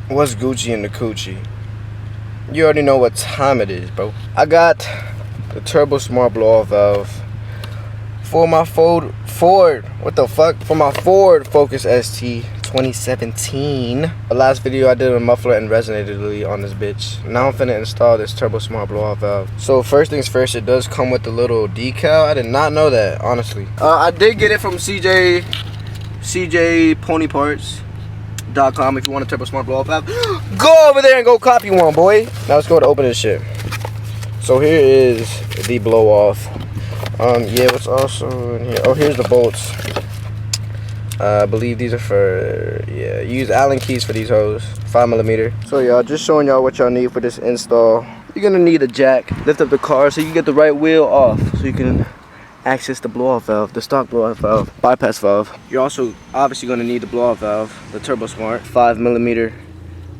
What's Gucci in the coochie? You already know what time it is, bro. I got the TurboSmart blow-off valve for my Ford. What the fuck? For my Ford Focus ST 2017. The last video I did a muffler and resonated on this bitch. Now I'm finna install this TurboSmart blow-off valve. So first things first, it does come with the little decal. I did not know that, honestly. I did get it from CJ Ponyparts.com. If you want a TurboSmart blow-off valve, go over there and go copy one, boy. Now let's go to open this shit. So here is the blow-off. Yeah, what's also in here? Oh, here's the bolts. I believe these are for, yeah, you use Allen keys for these hoes, 5mm. So y'all, just showing y'all what y'all need for this install. You're gonna need a jack. Lift up the car so you can get the right wheel off, so you can access the blow-off valve, the stock blow-off valve, bypass valve. You're also obviously gonna need the blow-off valve, the TurboSmart 5mm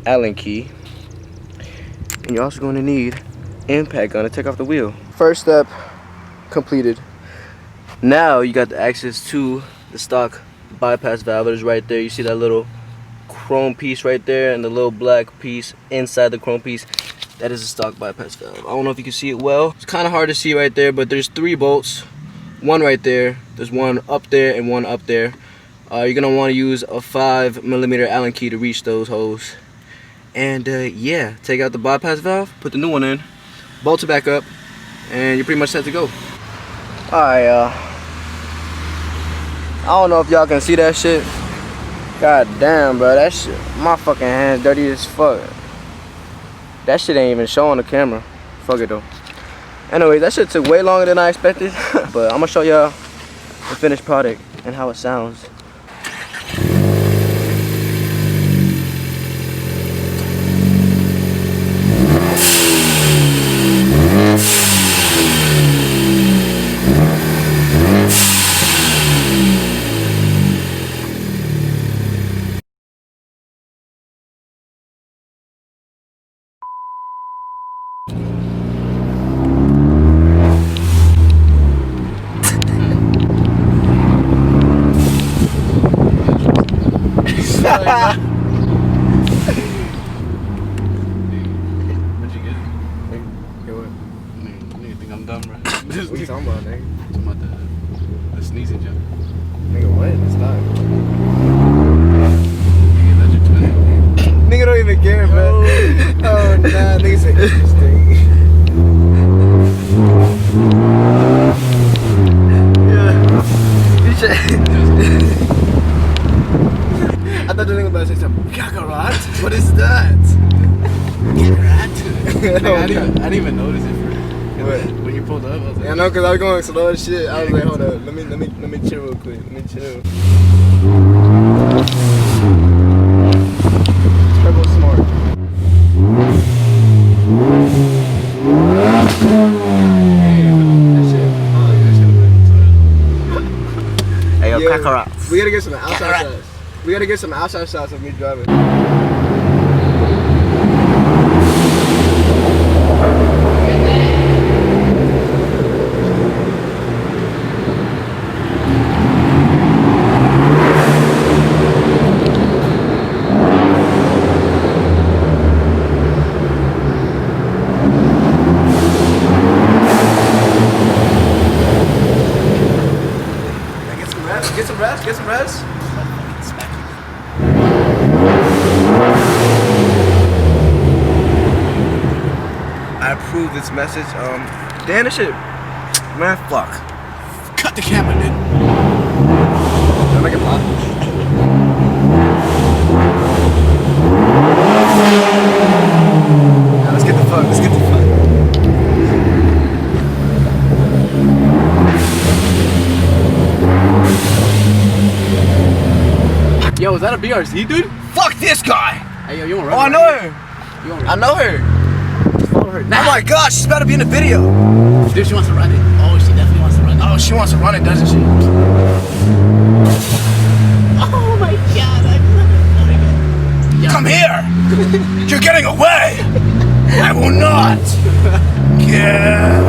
Allen key. And you're also gonna need impact gun to take off the wheel. First step completed. Now you got the access to the stock bypass valve. It is right there. You see that little chrome piece right there and the little black piece inside the chrome piece. That is a stock bypass valve. I don't know if you can see it well. It's kind of hard to see right there, but there's 3 bolts. One right there. There's one up there and one up there. You're gonna want to use a 5mm Allen key to reach those holes. And yeah, take out the bypass valve, put the new one in, bolt it back up, and you're pretty much set to go. Alright, I don't know if y'all can see that shit. God damn, bro, that shit, my fucking hands dirty as fuck. That shit ain't even showing the camera. Fuck it though. Anyway, that shit took way longer than I expected. But I'm gonna show y'all the finished product and how it sounds. What'd you get? Get what? Nigga think I'm dumb, right? What you talking about, nigga? Talking about the sneezing jump. Nigga, what? It's not. Nigga, that's your twin. Nigga don't even care, bro. Oh, nah, nigga say interesting. Yeah. You should. I thought the nigga about to say something. Kakarot? What is that? Rat? I didn't even notice it for What? when you pulled up. I was like, Yeah, I know, cause I was going slow as shit. I was like, hold up, let me chill real quick. Let me chill. TurboSmart. hey, yo, Yeah, Kakarot. we gotta get some outside shots. We gotta get some outside shots of me driving. Get some rest. I approve this message. Damn, this shit. Man, fuck. Cut the camera, dude. Don't make it pop. Now let's get the fuck. Yo, is that a BRC, dude? Fuck this guy! Hey, yo, you wanna run? Oh, I know her! You wanna I run? know her! Follow her. Oh my gosh, she's about to be in the video! Dude, she wants to run it. Oh, she definitely wants to run it. Oh, she wants to run it, doesn't she? Oh my god, I love it. Come here! You're getting away! I will not! Yeah!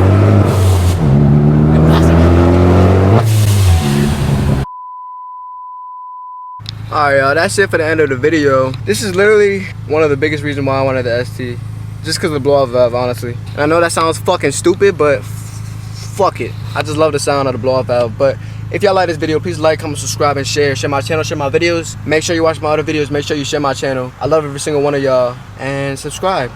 Alright, y'all, that's it for the end of the video. This is literally one of the biggest reasons why I wanted the ST. Just because of the blow-off valve, honestly. And I know that sounds fucking stupid, but fuck it. I just love the sound of the blow-off valve. But if y'all like this video, please like, comment, subscribe, and share. Share my channel, share my videos. Make sure you watch my other videos. Make sure you share my channel. I love every single one of y'all. And subscribe.